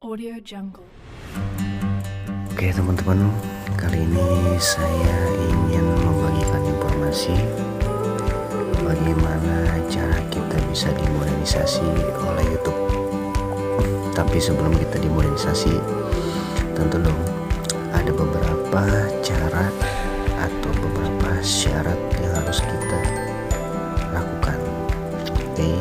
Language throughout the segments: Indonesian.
Audio Jungle. Oke teman-teman, kali ini saya ingin membagikan informasi bagaimana cara kita bisa dimonetisasi oleh YouTube. Tapi sebelum kita dimonetisasi, tentu dong ada beberapa cara atau beberapa syarat yang harus kita lakukan. Oke,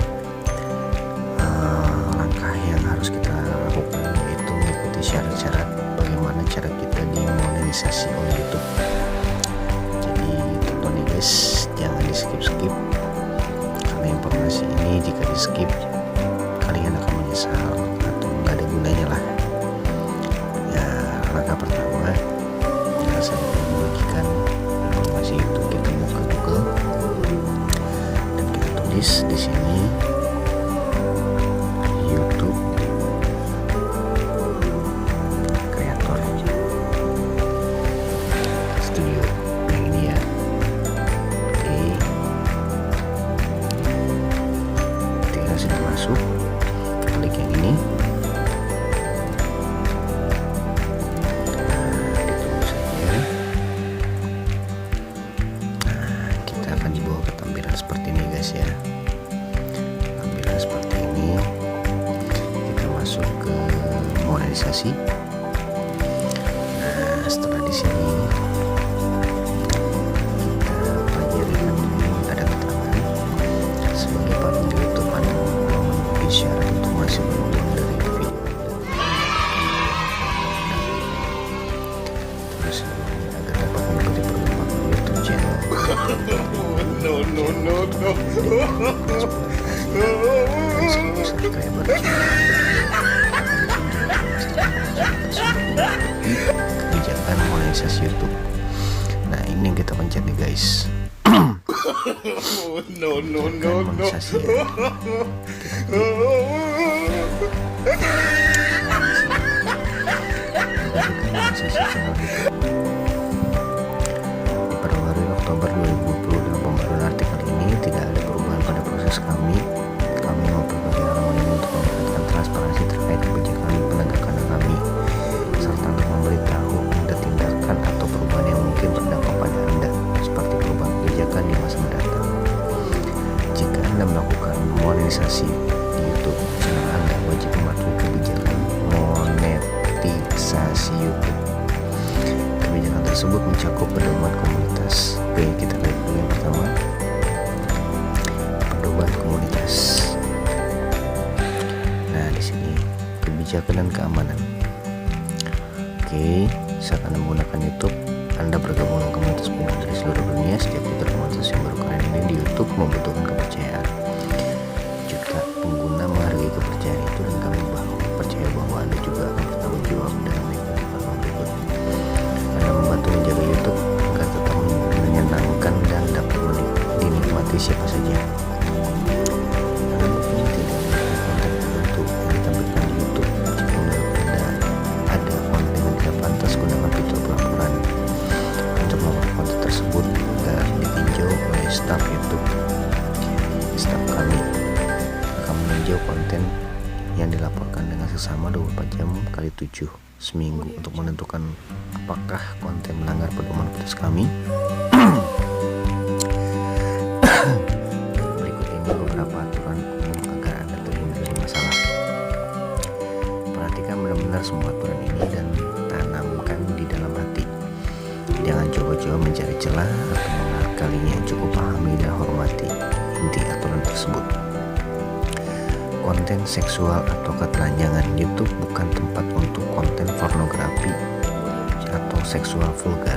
langkah yang harus kita lakukan yaitu mengikuti syarat-syarat bagaimana cara kita dimonetisasi oleh YouTube. Jadi tonton nih guys, jangan di skip karena informasi ini jika di skip kalian akan menyesal atau nggak ada gunanya lah. Ya, langkah pertama yang saya membagikan informasi itu, kita mau ke Google dan kita tulis di sini YouTube Creator Studio yang ini ya. Oke, ketika sudah masuk, klik yang ini. Ditunggu saja. Kita akan dibawa ke tampilan seperti ini guys ya. Tampilan seperti ini, kita masuk ke monetisasi. Nah, setelah di sini kita pelajari kan ini ada keterangan sebagai partner YouTube Anda memenuhi syarat untuk masuk menonton dari video terus agar dapat mengikuti perkembangan YouTube channel. Subscriber kebijakan monetisasi YouTube. Nah, ini yang kita pencet nih guys. Monetisasi ya. Monetisasi channel YouTube. Diperbarui Oktober 2020 dengan pembaruan artikel ini, tidak ada perubahan pada proses kami. Kami mau berbagi halaman ini untuk memberikan transparansi terkait kebijakan penegakan kami, serta untuk memberitahu Anda tindakan atau perubahan yang mungkin berdampak pada Anda, seperti perubahan kebijakan di masa mendatang. Jika Anda melakukan monetisasi di YouTube channel Anda, wajib mematuhi kebijakan monetisasi YouTube. Kebijakan tersebut mencakup pedoman komunitas. Oke, kita lihat dulu yang pertama, pedoman komunitas. Nah, di sini kebijakan dan keamanan. Oke, saat Anda menggunakan YouTube, Anda bergabung dengan komunitas pengguna dari seluruh dunia. Setiap fitur komunitas yang baru kalian ini di YouTube membutuhkan kepercayaan. Jika pengguna menghargai kepercayaan itu dan kami percaya bahwa Anda juga akan bertanggung jawab dengan mengikuti platform berikut. Anda membantu menjaga YouTube agar tetap menyenangkan dan dapat dinikmati siapa saja. Anda mungkin tidak memiliki konten tertentu yang ditampilkan di YouTube. Jika menurut Anda ada konten yang tidak pantas, gunakan fitur pelaporan untuk melakukan konten tersebut agar ditinjau oleh staf YouTube. Staf kami akan meninjau konten yang dilaporkan dengan seksama 24 jam kali 7 seminggu untuk menentukan apakah konten melanggar pedoman putus kami. Berikut ini beberapa aturan umum agar Anda terhindar dari masalah. Perhatikan benar-benar semua aturan ini dan tanamkan di dalam hati. Jangan coba-coba mencari celah atau mengakalinya. Cukup pahami dan hormati inti aturan tersebut. Konten seksual atau ketelanjangan. YouTube bukan tempat untuk konten pornografi atau seksual vulgar.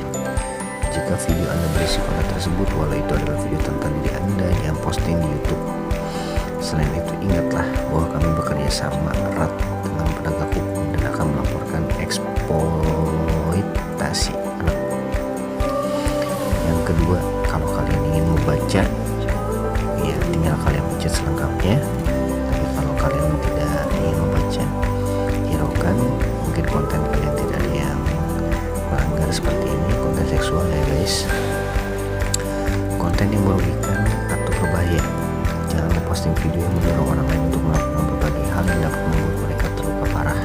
Jika video Anda berisi konten tersebut, walau itu adalah video tentang diri Anda yang posting di YouTube. Selain itu, ingatlah bahwa kami bekerja sama erat dengan penegak hukum dan akan melaporkan eksploitasi anak. Yang kedua, kalau kalian ingin membaca, ya tinggal kalian baca selengkapnya. Tapi kalau kalian tidak ingin membaca, hiraukan. Mungkin konten kalian tidak ada yang melanggar seperti ini, konten seksual ya guys. Konten yang merugikan atau berbahaya. Jangan memposting video yang mendorong orang lain untuk melakukan berbagai hal yang dapat membuat mereka terluka parah.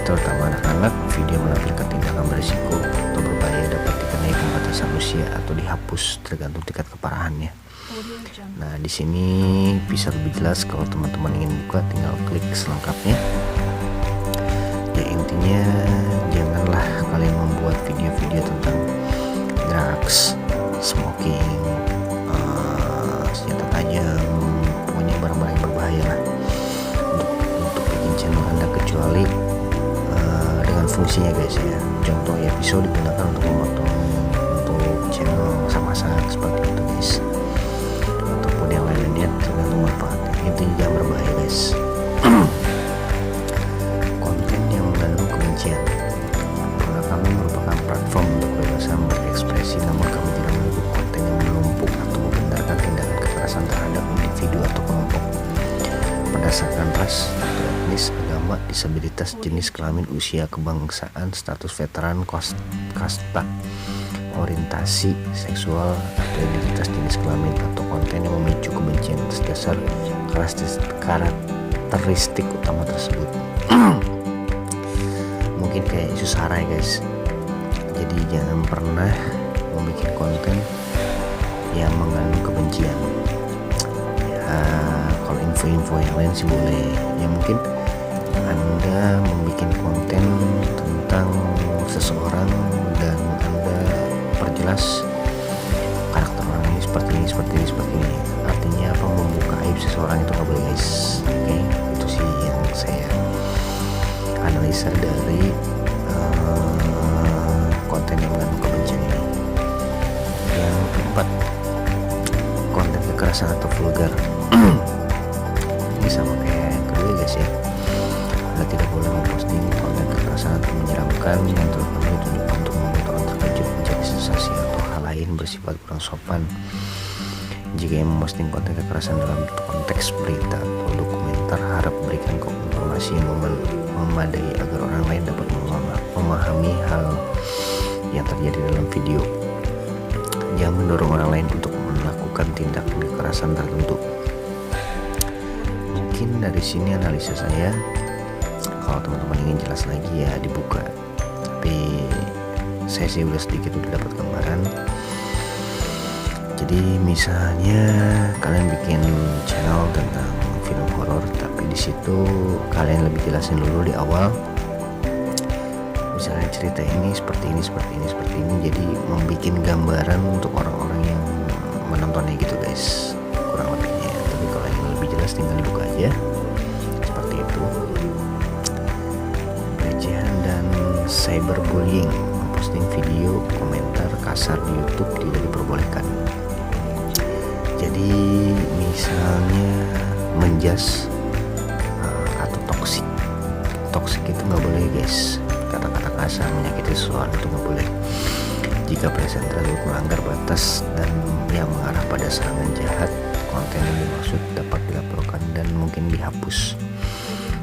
terutama anak-anak. Video menampilkan tindakan berisiko atau berbahaya dapat dikenai pembatasan usia atau dihapus tergantung tingkat keparahannya. Nah, di sini bisa lebih jelas. Kalau teman-teman ingin buka, tinggal klik selengkapnya. Ya, intinya janganlah kalian membuat video-video tentang drugs, smoking, senjata tajam, pokoknya barang-barang yang berbahaya lah untuk bikin channel Anda, kecuali dengan fungsinya guys ya. Contoh ya, pisau digunakan untuk memotong untuk channel masak-masak seperti itu guys, ataupun yang lainnya tergantung manfaatnya. Intinya jangan berbahaya guys. Konten yang mengandung kebencian. Karena kami merupakan platform untuk kebebasan berekspresi, namun kami tidak menyebut konten yang menumpuk atau membenarkan tindakan kekerasan terhadap individu atau kelompok berdasarkan ras atau etnis, agama, disabilitas, jenis kelamin, usia, kebangsaan, status veteran, kasta, orientasi seksual atau identitas jenis kelamin, atau konten yang memicu kebencian atas dasar karakteristik utama tersebut. Mungkin kayak isu SARA ya guys. Jadi jangan pernah membuat konten yang mengandung kebencian. Ya, kalau info-info yang lain sih boleh. Ya mungkin Anda membuat konten tentang seseorang dan Anda perjelas karakter orang ini seperti ini, seperti ini, seperti ini. Artinya apa? Membuka aib seseorang itu nggak boleh guys. Oke, itu sih yang saya analisa dari konten yang mengandung kebencian ini. Yang keempat, konten kekerasan atau vulgar. Ini sama kayak yang kedua guys ya. Anda tidak boleh memposting konten kekerasan atau menyeramkan yang terutama ditujukan untuk membuat orang terkejut, mencari sensasi atau hal lain bersifat kurang sopan. Jika yang memposting konten kekerasan dalam konteks berita atau dokumenter, harap berikan informasi yang memadai agar orang lain dapat memahami hal yang terjadi dalam video. Jangan mendorong orang lain untuk melakukan tindakan kekerasan tertentu. Mungkin dari sini analisa saya. Kalau teman-teman ingin jelas lagi ya dibuka. Tapi saya sih udah sedikit dapat gambaran. Jadi misalnya kalian bikin channel tentang film horor, tapi di situ kalian lebih jelasin dulu di awal. Misalnya cerita ini seperti ini, seperti ini, seperti ini. Jadi membuat gambaran untuk orang-orang yang menontonnya gitu guys, kurang lebihnya. Tapi kalau yang lebih jelas tinggal dibuka aja. Seperti itu. Pelecehan dan cyberbullying, memposting video, komentar kasar di YouTube tidak diperbolehkan. Jadi misalnya menjas atau toksik itu nggak boleh guys. Kata-kata kasar menyakiti seseorang itu nggak boleh. Jika presenter tersebut melanggar batas dan yang mengarah pada serangan jahat, konten yang dimaksud dapat dilaporkan dan mungkin dihapus.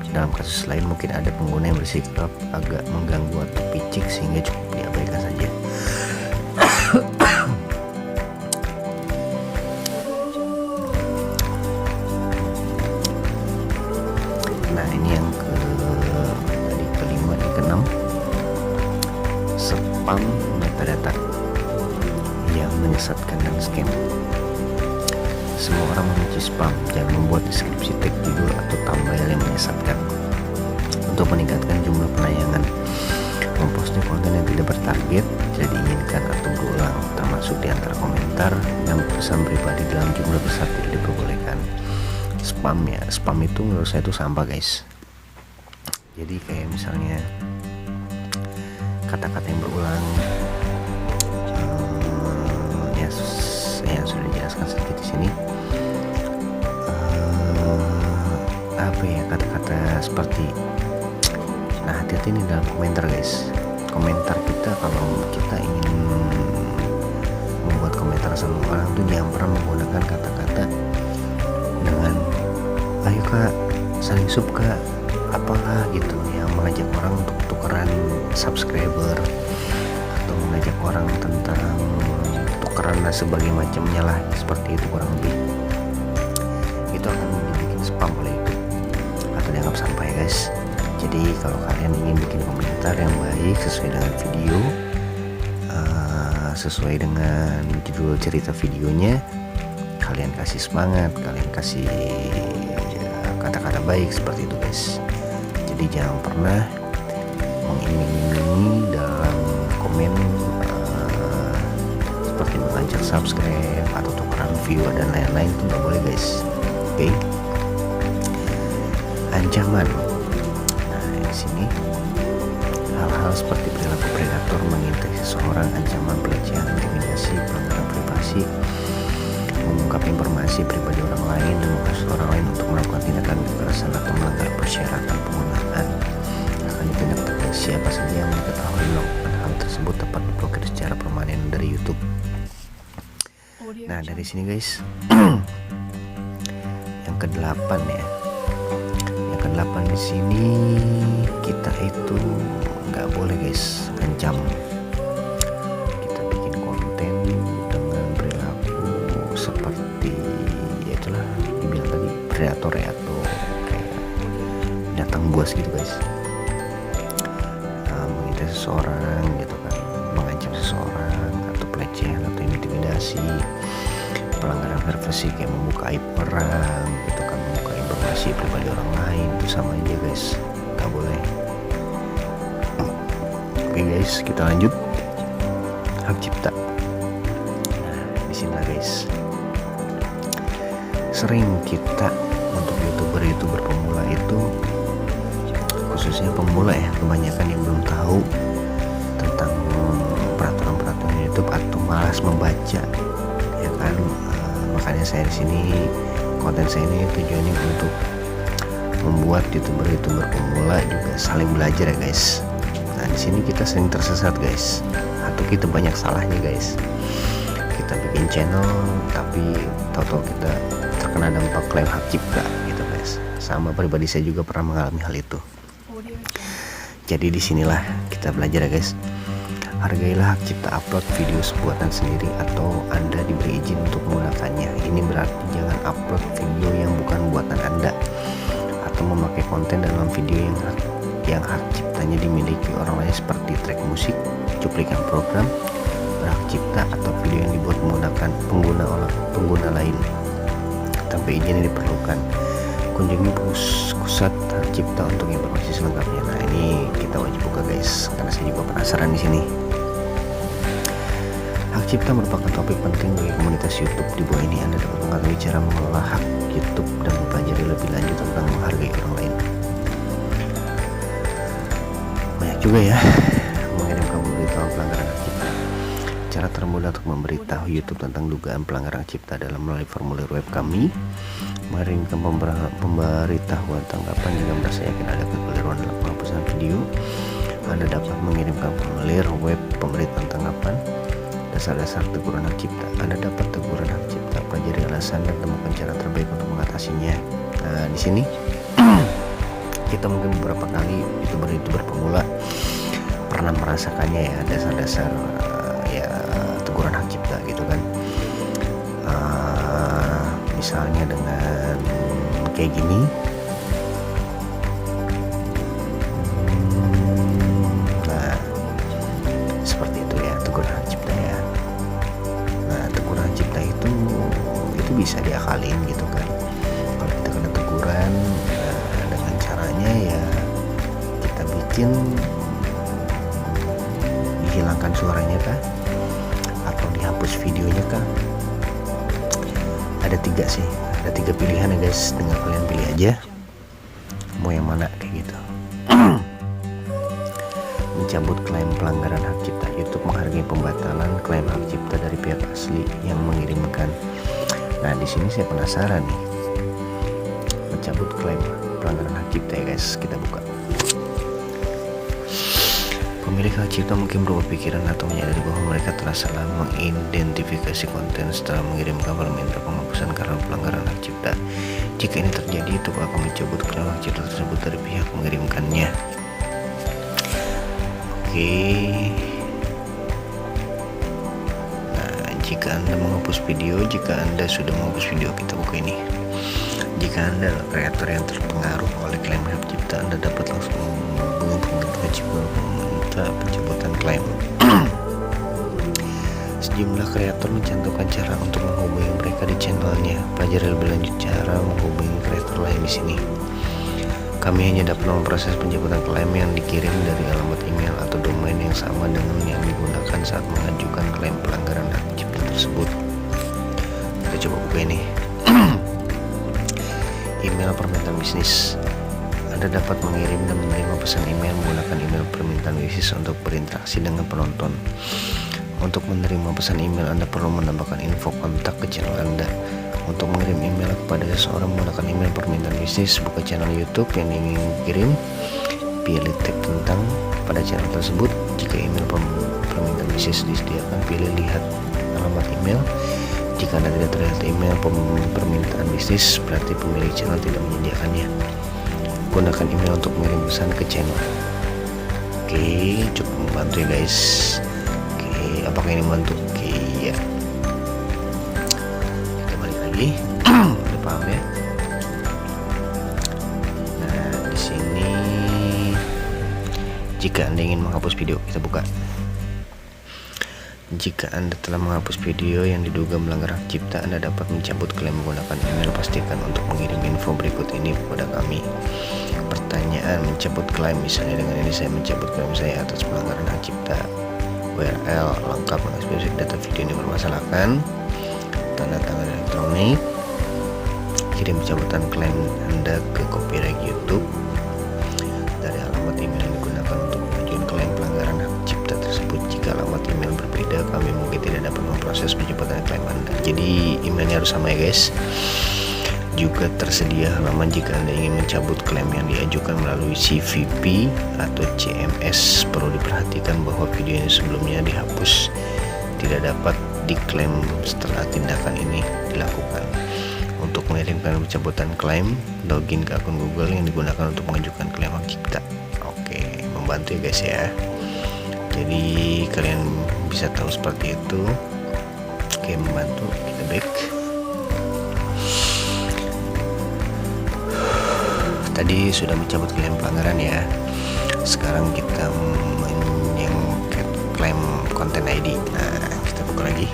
Dalam kasus lain mungkin ada pengguna yang bersikap agak mengganggu atau picik sehingga cukup diabaikan saja. Nah ini yang kelima, yang keenam, spam metadata yang menyesatkan dan scam. Semua orang membenci spam. Jangan membuat deskripsi, tag, judul atau thumbnail yang menyesatkan. Untuk meningkatkan jumlah penayangan, memposting konten yang tidak bertarget, tidak diinginkan atau berulang, termasuk di antara komentar dan pesan pribadi dalam jumlah besar tidak diperbolehkan. Spam ya, spam itu menurut saya itu sampah guys. Jadi kayak misalnya kata-kata yang berulang, ya saya sudah dijelaskan sedikit di sini. Apa ya, kata-kata seperti, nah hati-hati ini dalam komentar guys. Komentar kita, kalau kita ingin membuat komentar sama orang tuh jangan pernah menggunakan kata-kata dengan ayo kak saling sub kak apalah gitu, yang mengajak orang untuk tukeran subscriber atau mengajak orang tentang tukeran dan sebagainya macamnya lah, seperti itu kurang lebih. Itu akan dibikin spam oleh itu atau dianggap sampah ya guys. Jadi kalau kalian ingin bikin komentar yang baik sesuai dengan video, sesuai dengan judul cerita videonya, kalian kasih semangat, kalian kasih kata-kata baik seperti itu guys. Jadi jangan pernah mengiming-imingi dalam komen seperti mengajak subscribe atau tukeran view dan lain-lain, itu nggak boleh guys. Oke. Ancaman. Nah di sini hal-hal seperti perilaku predator, mengintai seseorang, ancaman, pelecehan, intimidasi, pelanggaran privasi, mengungkap informasi pribadi orang lain dan menghasil orang lain untuk melakukan tindakan kekerasan atau melanggar persyaratan penggunaan akan ditindak tegas. Siapa saja yang mengetahui melakukan hal tersebut dapat diblokir secara permanen dari YouTube. Nah dari sini guys, yang ke-8 ya. Yang ke-8 di sini kita itu nggak boleh guys ancam. Kita bikin konten dengan perilaku seperti ya itulah dibilang tadi predator ya, atau kayak binatang buas gitu guys. Mengintai seseorang gitu kan, mengancam seseorang, atau pelecehan atau intimidasi, pelanggaran privasi kayak membuka aib orang gitu kan, membuka informasi pribadi orang lain, itu sama aja guys, nggak boleh. Oke guys, kita lanjut. Hak cipta. Nah di sini lah guys, sering kita untuk youtuber pemula itu, khususnya pemula ya, kebanyakan yang belum tahu tentang peraturan YouTube atau malas membaca ya kan. Makanya saya di sini, konten saya ini tujuannya untuk membuat youtuber pemula juga saling belajar ya guys. Nah di sini kita sering tersesat guys, atau kita banyak salahnya guys. Kita bikin channel tapi tahu-tahu kita terkena dampak klaim hak cipta gitu guys. Sama pribadi saya juga pernah mengalami hal itu. Jadi disinilah kita belajar ya guys. Hargailah hak cipta upload video buatan sendiri atau Anda diberi izin untuk menggunakannya. Ini berarti jangan upload video yang bukan buatan Anda, atau memakai konten dalam video yang hak ciptanya dimiliki orang lain seperti track musik, cuplikan program berhak cipta, atau video yang dibuat menggunakan pengguna lain tanpa izin yang diperlukan. Kunjungi pusat hak cipta untuk informasi selengkapnya. Nah ini kita wajib buka guys, karena saya juga penasaran di sini. Hak cipta merupakan topik penting bagi komunitas YouTube. Di bawah ini Anda dapat mengetahui cara mengelola hak YouTube dan mempelajari lebih lanjut tentang menghargai orang lain. Banyak juga ya mengirimkan pemberitahuan pelanggaran hak cipta. Cara termudah untuk memberitahu YouTube tentang dugaan pelanggaran hak cipta adalah melalui formulir web kami. Mengirimkan pemberitahuan tanggapan jika merasa yakin ada kekeliruan dalam penghapusan video. Anda dapat mengirimkan formulir web pemberitaan tanggapan. Dasar-dasar teguran hak cipta. Anda dapat teguran hak cipta, pelajari alasan dan temukan cara terbaik untuk mengatasinya. Nah di sini kita mungkin beberapa kali youtuber pemula pernah merasakannya ya, dasar-dasar ya teguran hak cipta gitu kan. Misalnya dengan kayak gini. Nah seperti itu ya teguran hak cipta ya. Nah teguran hak cipta itu bisa diakalin gitu kan. Kalau kita kena teguran, dengan caranya ya kita bikin dihilangkan suaranya kah, atau dihapus videonya kah. Ada 3 sih, ada 3 pilihan ya guys, tinggal kalian pilih aja mau yang mana kayak gitu. Mencabut klaim pelanggaran hak cipta. YouTube menghargai pembatalan klaim hak cipta dari pihak asli yang mengirimkan. Nah di sini saya penasaran nih, mencabut klaim pelanggaran hak cipta ya guys. Kita buka. Pemilik hak cipta mungkin berubah pikiran atau menyadari bahwa mereka telah salah mengidentifikasi konten setelah mengirimkan permintaan penghapusan karena pelanggaran hak cipta. Jika ini terjadi, itu akan mencabut klaim hak cipta tersebut dari pihak mengirimkannya. Oke. Nah, jika Anda menghapus video, jika Anda sudah menghapus video, kita buka ini. Jika Jika Anda adalah kreator yang terpengaruh oleh klaim hak cipta, Anda dapat langsung menghubungi pemerintah wajib meminta pencabutan klaim. Sejumlah kreator mencantumkan cara untuk menghubungi mereka di channelnya. Pelajari lebih lanjut cara menghubungi kreator lain di sini. Kami hanya dapat memproses pencabutan klaim yang dikirim dari alamat email atau domain yang sama dengan yang digunakan saat mengajukan klaim pelanggaran hak cipta tersebut. Kita coba buka ini. Email permintaan bisnis. Anda dapat mengirim dan menerima pesan email menggunakan email permintaan bisnis untuk berinteraksi dengan penonton. Untuk menerima pesan email, Anda perlu menambahkan info kontak ke channel Anda. Untuk mengirim email kepada seseorang menggunakan email permintaan bisnis, buka channel YouTube yang ingin kirim, pilih tab tentang pada channel tersebut. Jika email permintaan bisnis disediakan, pilih lihat alamat email. Jika Anda tidak terlihat email permintaan bisnis, berarti pemilik channel tidak menyediakannya. Gunakan email untuk mengirim pesan ke channel. Oke, cukup membantu ya guys. Oke, apakah ini membantu? Oke, ya. Kita balik lagi. Udah paham ya? Nah, di sini jika Anda ingin menghapus video, kita buka. Jika Anda telah menghapus video yang diduga melanggar hak cipta, Anda dapat mencabut klaim menggunakan email. Pastikan untuk mengirim info berikut ini kepada kami. Pertanyaan: mencabut klaim, misalnya dengan ini saya mencabut klaim saya atas pelanggaran hak cipta. URL lengkap dengan spesifik data video ini bermasalahkan. Tanda tangan elektronik. Kirim pencabutan klaim Anda ke copyright YouTube dari alamat email yang digunakan untuk mengajukan klaim pelanggaran hak cipta tersebut. Jika alamat email berbeda, kami mungkin tidak dapat memproses pencabutan klaim Anda. Jadi emailnya harus sama ya guys. Juga tersedia halaman jika Anda ingin mencabut klaim yang diajukan melalui CVP atau CMS. Perlu diperhatikan bahwa video yang sebelumnya dihapus tidak dapat diklaim setelah tindakan ini dilakukan. Untuk mengirimkan pencabutan klaim, login ke akun Google yang digunakan untuk mengajukan klaim hak cipta. Oke, membantu ya guys ya. Jadi kalian bisa tahu seperti itu. Oke, membantu. Kita back. Tadi sudah mencabut klaim pelanggaran ya. Sekarang kita menyingkat klaim konten ID. Nah, kita buka lagi.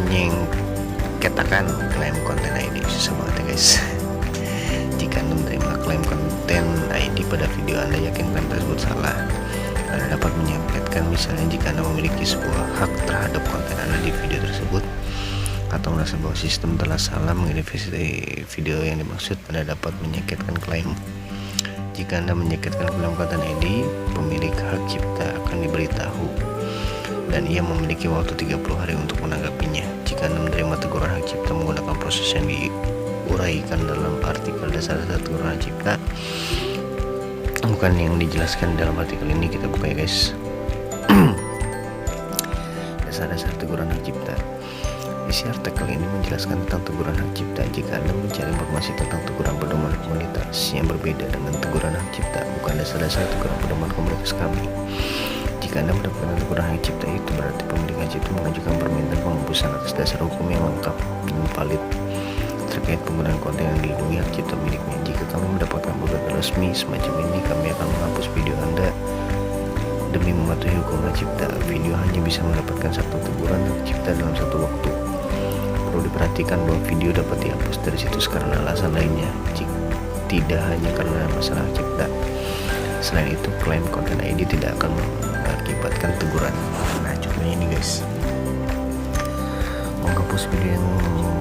Menyingketakan klaim konten ID. Susah banget ya guys. Jika Anda menerima klaim konten ID pada video Anda, yakin klaim tersebut salah. Anda dapat menyingkatkan, misalnya jika Anda memiliki sebuah hak terhadap konten Anda di video tersebut, atau merasa bahwa sistem telah salah mengidentifikasi video yang dimaksud, Anda dapat menyingkatkan klaim. Jika Anda menyingkatkan klaim konten ID, pemilik hak cipta akan diberitahu dan ia memiliki waktu 30 hari untuk menanggapinya. Jika Anda menerima teguran hak cipta menggunakan proses yang diuraikan dalam artikel dasar-dasar teguran hak cipta, bukan yang dijelaskan dalam artikel ini, kita buka ya guys. Dasar-dasar teguran hak cipta. Isi artikel ini menjelaskan tentang teguran hak cipta. Jika Anda mencari informasi tentang teguran pedoman komunitas yang berbeda dengan teguran hak cipta, bukan dasar-dasar teguran pedoman komunitas kami. Jika Anda mendapatkan teguran hak cipta itu, berarti pemilik hak cipta mengajukan permintaan penghapusan atas dasar hukum yang lengkap dan valid terkait penggunaan konten yang dilindungi hak cipta miliknya. Jika kami mendapatkan gugatan resmi semacam ini, kami akan menghapus video Anda demi mematuhi hukum hak cipta. Video hanya bisa mendapatkan satu teguran hak cipta dalam satu waktu. Perlu diperhatikan bahwa video dapat dihapus dari situs karena alasan lainnya, tidak hanya karena masalah cipta. Selain itu, klaim konten ID tidak akan mengakibatkan teguran. Nah, contohnya ini guys. Menghapus video yang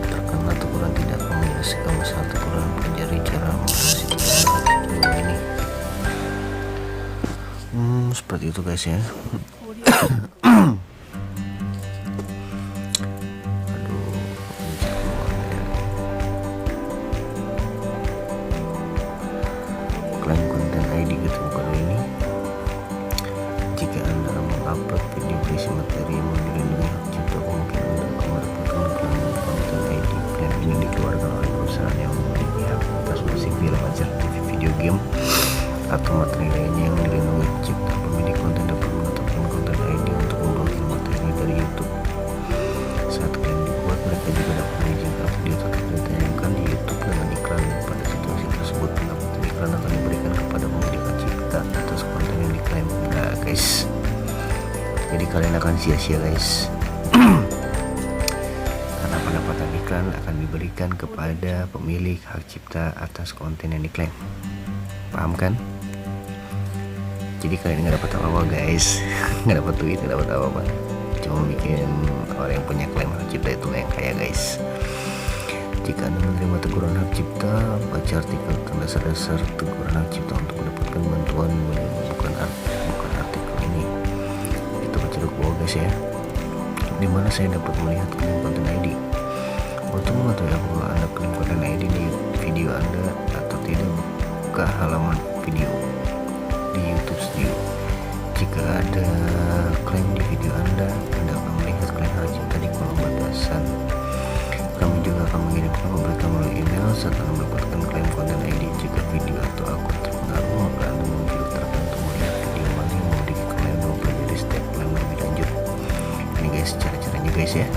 terkena teguran tidak akan menyelesaikan masalah teguran. Pelajari cara mengatasi teguran ini. Seperti itu guys ya. Klaim konten ID gitu bukan ini. Jika Anda mengupload video berisi materi yang dilindungi hak cipta, mungkin Anda akan mendapatkan klaim konten ID. Klaim ini dikeluarkan oleh perusahaan yang memiliki hak atas musik, film, acara TV, video game, atau materi lainnya yang dilindungi hak cipta. Pemilik konten dapat menetapkan konten ID untuk memblokir materi dari YouTube. Saat klaim dibuat, mereka juga dapat mengizinkan cipta atas konten yang diklaim. Nah guys, jadi kalian akan sia-sia guys. Karena pendapatan iklan akan diberikan kepada pemilik hak cipta atas konten yang diklaim. Paham kan? Jadi kalian nggak dapat apa-apa guys. Nggak dapat duit, nggak dapat apa-apa, cuma bikin orang yang punya klaim hak cipta itu yang kaya guys. Jika Anda menerima teguran hak cipta, baca artikel tentang dasar-dasar teguran hak cipta untuk mendapatkan bantuan. Bukan artikel ini, itu baca dulu bawah guys ya. Dimana saya dapat melihat klaim konten ID. Untuk mengetahui apakah Anda klaim konten ID di video Anda atau tidak, buka halaman video di YouTube Studio. Jika ada klaim di video Anda akan melihat klaim hak cipta di kolom batasan. Kami juga akan mengirimkan berita melalui email saat Anda mendapatkan klaim konten ID. Jika video atau akun terpengaruh, maka Anda memfilterkan untuk melihat video mana yang memiliki klaim dan mempelajari step klaim lebih lanjut. Ini guys cara-caranya guys ya,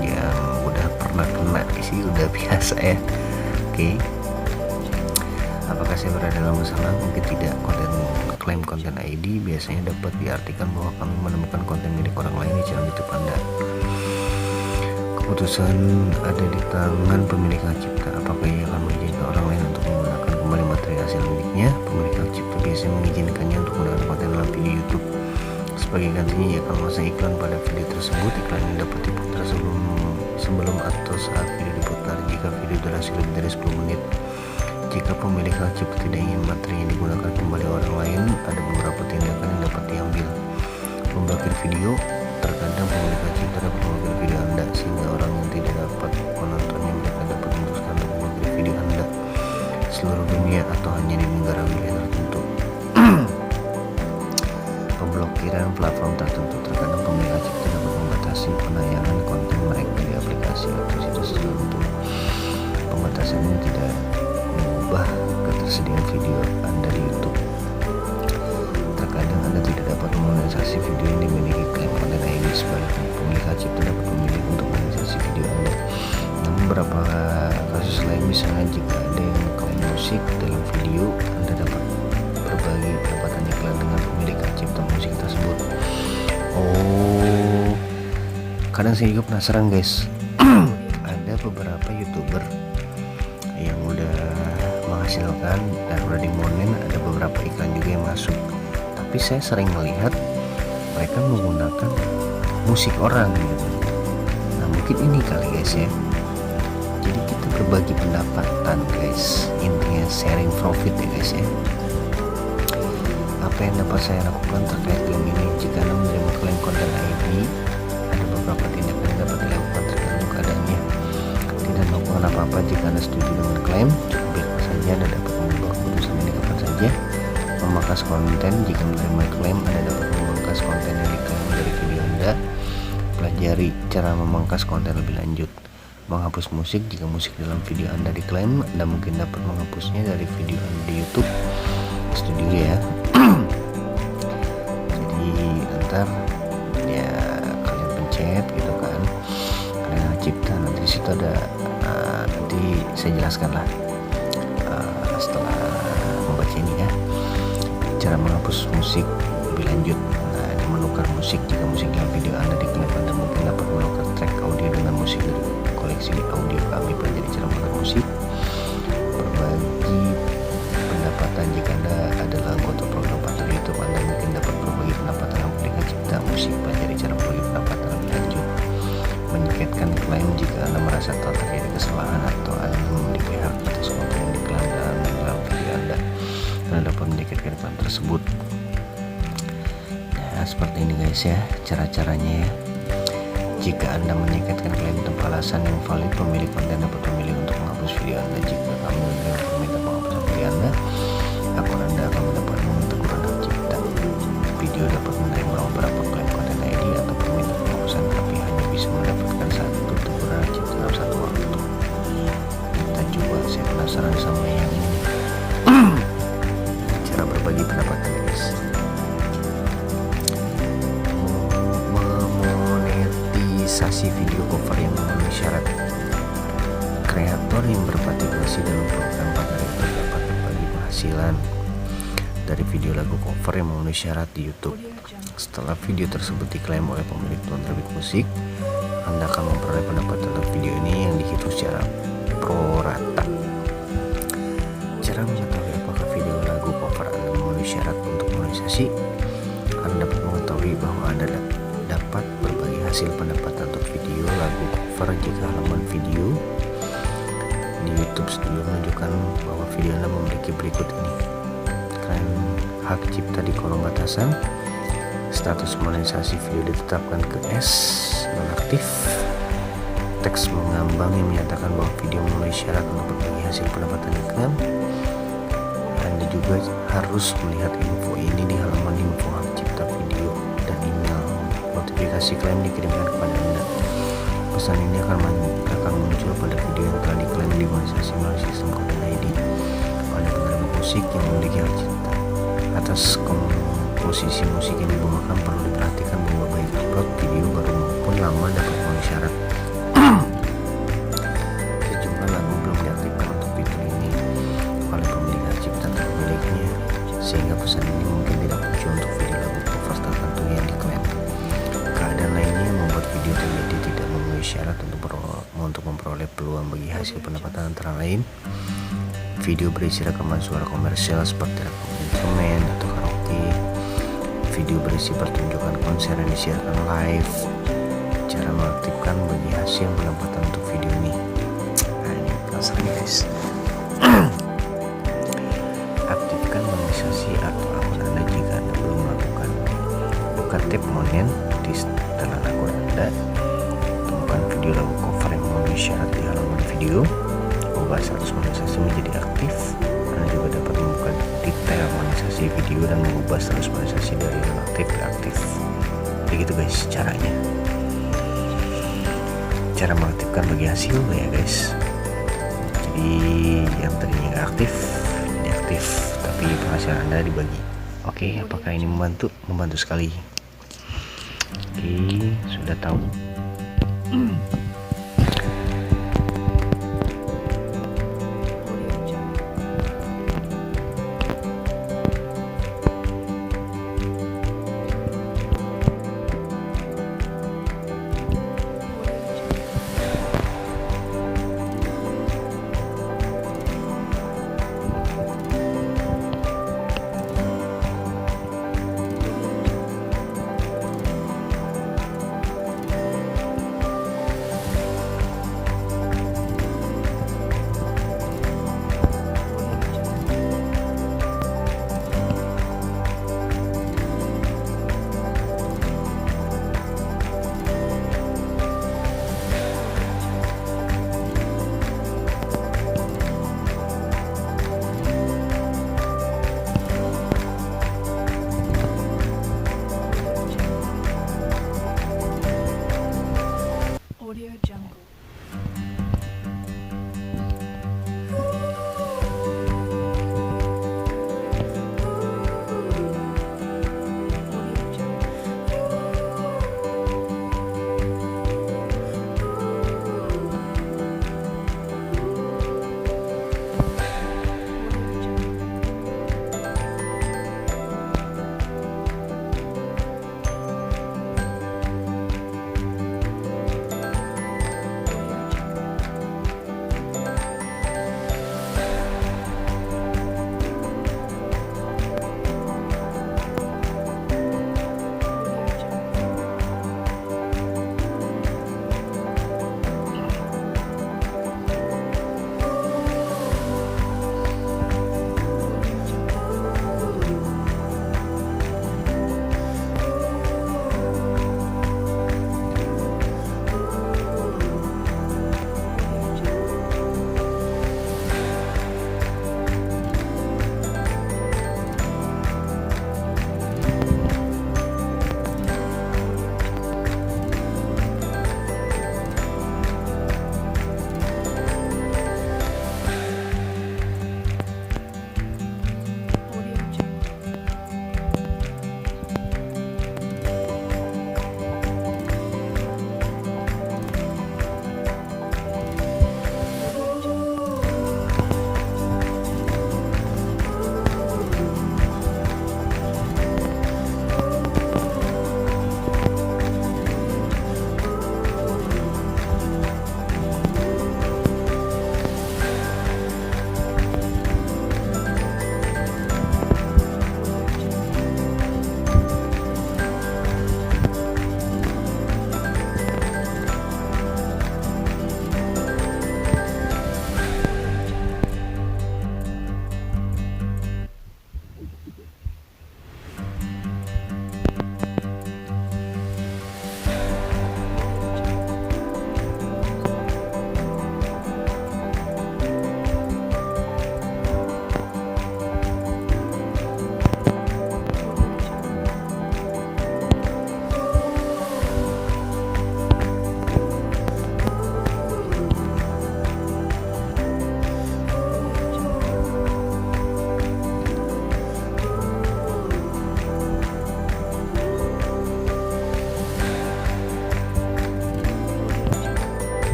yang udah pernah kena sih udah biasa ya. Oke. Apakah saya berada dalam masalah? Mungkin tidak. Klaim konten ID biasanya dapat diartikan bahwa kami menemukan konten milik orang lain di channel YouTube Anda. Keputusan ada di tangan pemilik hak cipta. Apakah ia akan mengizinkan orang lain untuk menggunakan kembali materi hasil miliknya? Pemilik hak cipta biasanya mengizinkannya untuk menggunakan konten dalam video YouTube. Sebagai gantinya, ia akan memasang iklan pada video tersebut. Iklan ini dapat diputar sebelum atau saat video diputar. Jika video durasi lebih dari 10 menit. Jika pemilik hak cipta tidak ingin materi yang digunakan kembali orang lain, ada beberapa tindakan yang dapat diambil. Memblokir video. Terkadang pemilik hak cipta dapat memblokir video Anda sehingga orang yang tidak dapat menontonnya, mereka dapat memutuskan untuk memblokir video Anda seluruh dunia atau hanya di negara wilayah tertentu. Pemblokiran platform tertentu. Terkadang pemilik hak cipta dapat membatasi penayangan konten mereka di aplikasi atau situs tertentu. Pembatasan ini tidak mengubah ketersediaan video Anda di YouTube. Terkadang Anda tidak dapat memonetisasi video yang dimiliki klaim konten ID. Sebaliknya, pemilik hak cipta dapat memilih untuk memonetisasi video Anda. Namun beberapa kasus lain, misalnya jika ada yang mengklaim musik dalam video, Anda dapat berbagi pendapatan iklan dengan pemilik hak cipta musik tersebut. Oh, kadang saya juga penasaran guys. Ada beberapa YouTuber yang udah menghasilkan dan udah dimonen, ada beberapa iklan juga yang masuk, tapi saya sering melihat mereka menggunakan musik orang gitu. Nah mungkin ini kali guys ya, jadi kita berbagi pendapatan guys, intinya sharing profit ya guys ya. Apa yang dapat saya lakukan terkait klaim ini? Jika Anda menerima klaim konten ID, ada beberapa tindakan yang dapat dilakukan tergantung keadaannya. Tidak melakukan apa-apa jika Anda setuju dengan klaim, cukup biarkan saja. Anda dapat mengubah keputusan ini kapan saja. Memangkas konten. Jika menerima klaim, Anda dapat memangkas konten yang diklaim dari video Anda. Pelajari cara memangkas konten lebih lanjut. Menghapus musik. Jika musik dalam video Anda diklaim, Anda mungkin dapat menghapusnya dari video Anda di YouTube Studio ya. Jadi ntar ya kalian pencet gitu kan, kalian cipta, nanti di situ ada nanti saya jelaskan lah setelah membaca ini ya, cara menghapus musik lebih lanjut. Nah, ada menukar musik. Jika musik dalam video Anda diklaim, Anda mungkin dapat menukar track audio dengan musik dari koleksi audio kami. Pelajari cara menukar musik. Berbagi pendapatan. Jika Anda adalah anggota program partner YouTube, Anda mungkin dapat berbagi pendapatan yang memberikan cipta musik. Pelajari cara berbagi pendapatan lebih lanjut. Menyikatkan klaim. Jika Anda merasa telah terjadi kesalahan atau Anda memiliki hak atas konten yang diklaim dalam video Anda dapat menyikatkan klaim tersebut. Nah seperti ini guys ya cara-caranya ya. Jika Anda menyikatkan klaim tanpa alasan yang valid, pemilik konten dapat memilih untuk menghapus video Anda. Jika kamu menerima permintaan penghapusan video Anda, akun Anda akan mendapat teguran hak cipta. Video dapat menerima beberapa klaim konten ID atau permintaan penghapusan, tapi hanya bisa mendapatkan satu teguran hak cipta dalam satu waktu. Kita coba, saya penasaran sama yang ini. Cara berbagi pendapatan guys. Memonetisasi video cover yang memenuhi syarat. Kreator yang berpartisipasi dalam program partner itu dapat berbagi penghasilan dari video lagu cover yang memenuhi syarat di YouTube. Setelah video tersebut diklaim oleh pemilik tuan terbit musik, Anda akan memperoleh pendapatan untuk video ini yang dihitung secara pro rata. Cara mengetahui apakah video lagu cover Anda memenuhi syarat untuk monetisasi, Anda dapat mengetahui bahwa Anda dapat berbagi hasil pendapatan untuk video lagu cover jika halaman video di YouTube Studio menunjukkan bahwa video Anda memiliki berikut ini: klaim hak cipta di kolom batasan, status monetisasi video ditetapkan ke S nonaktif, teks mengambang yang menyatakan bahwa video memenuhi syarat untuk berbagi hasil pendapatan iklan. Anda juga harus melihat info ini di halaman info hak cipta video dan email notifikasi klaim dikirimkan kepada Anda. Pesan ini akan muncul pada video yang telah diklaim dimonetisasi melalui sistem konten ID. Pada penerima musik yang memiliki hak cipta atas komposisi musik yang dibawakan, perlu diperhatikan bahwa baik upload video baru maupun lama dapat memenuhi syarat. Sejumlah lagu belum diaktifkan untuk fitur ini oleh pemilik hak cipta pemiliknya, sehingga pesan ini mungkin tidak muncul untuk video lagu cover tertentu yang diklaim. Keadaan lainnya yang membuat video terjadi tidak memenuhi syarat untuk memperoleh peluang bagi hasil pendapatan antara lain: video berisi rekaman suara komersial seperti rekaman instrumen atau karaoke, video berisi pertunjukan konser yang disiarkan live. Cara mengaktifkan bagi hasil pendapatan untuk video ini. Nah, ini langsung nih guys. Aktifkan monetisasi atau akun Anda jika Anda belum melakukan. Buka tab monen di setelan akun Anda. Temukan video lagu cover yang memenuhi syarat di halaman video. Ubah status monetisasi menjadi aktif. Anda juga dapat membuka detail monetisasi video dan mengubah status monetisasi dari nonaktif ke aktif. Begitu guys caranya. Cara mengaktifkan bagi hasil ya guys. Jadi yang tadinya nggak aktif jadi aktif, tapi penghasilan Anda dibagi. Oke, apakah ini membantu? Membantu sekali. Oke, sudah tahu.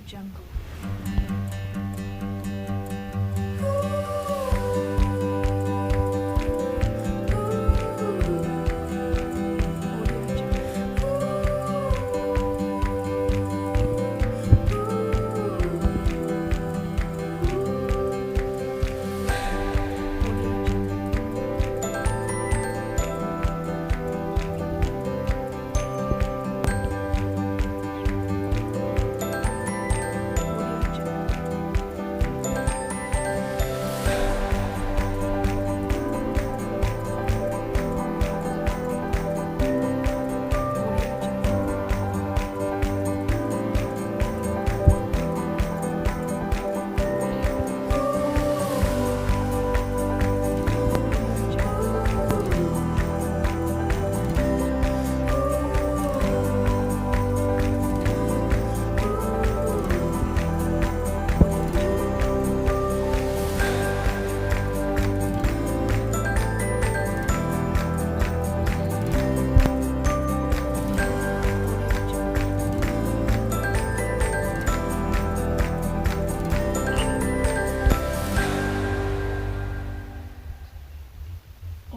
Jungle.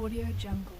Audio Jungle.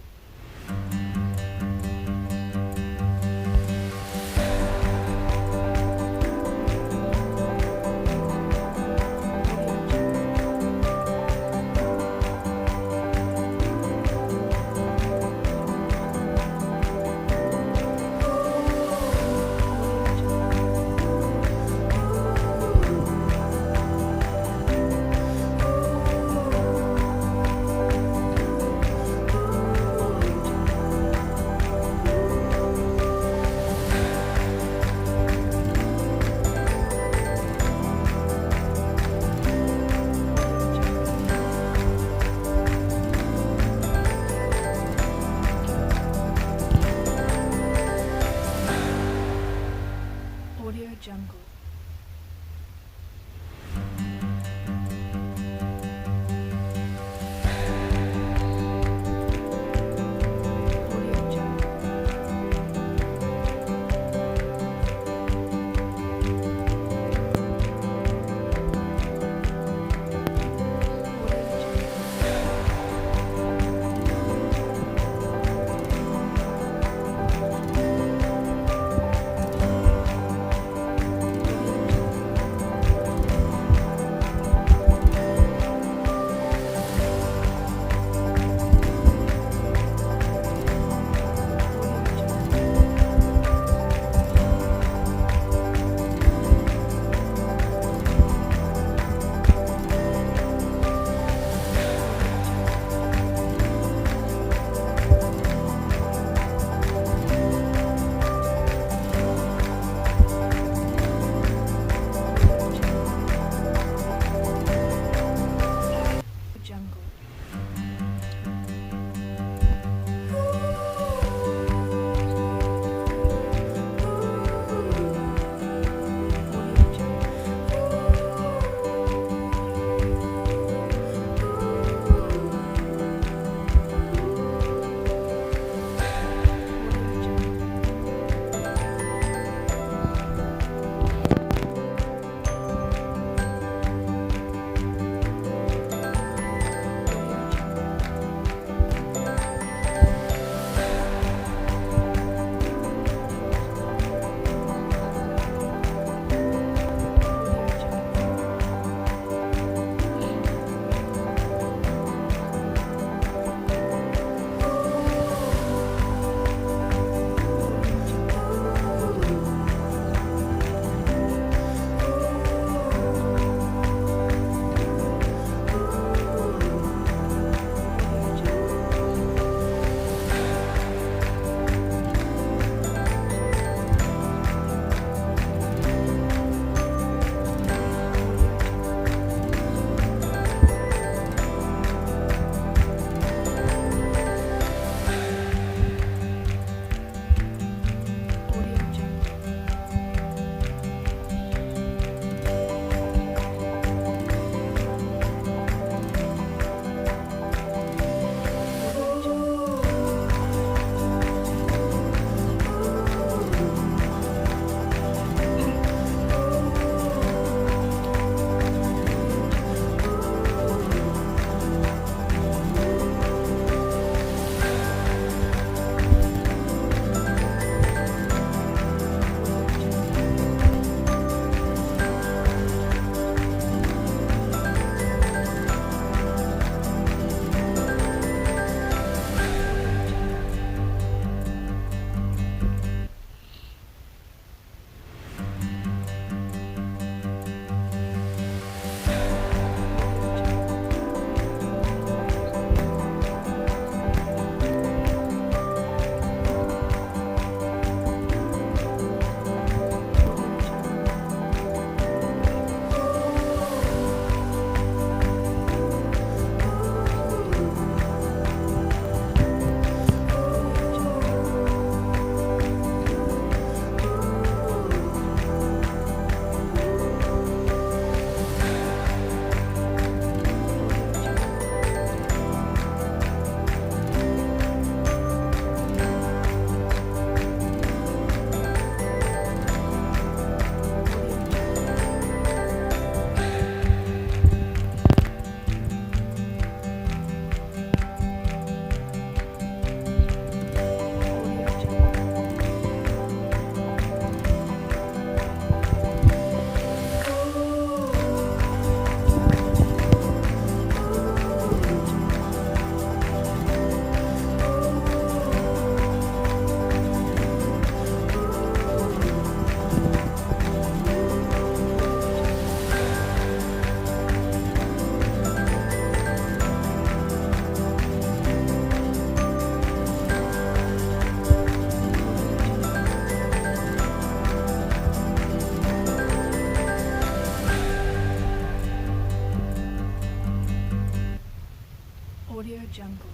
Audio Jungle.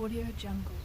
Audio Jungle.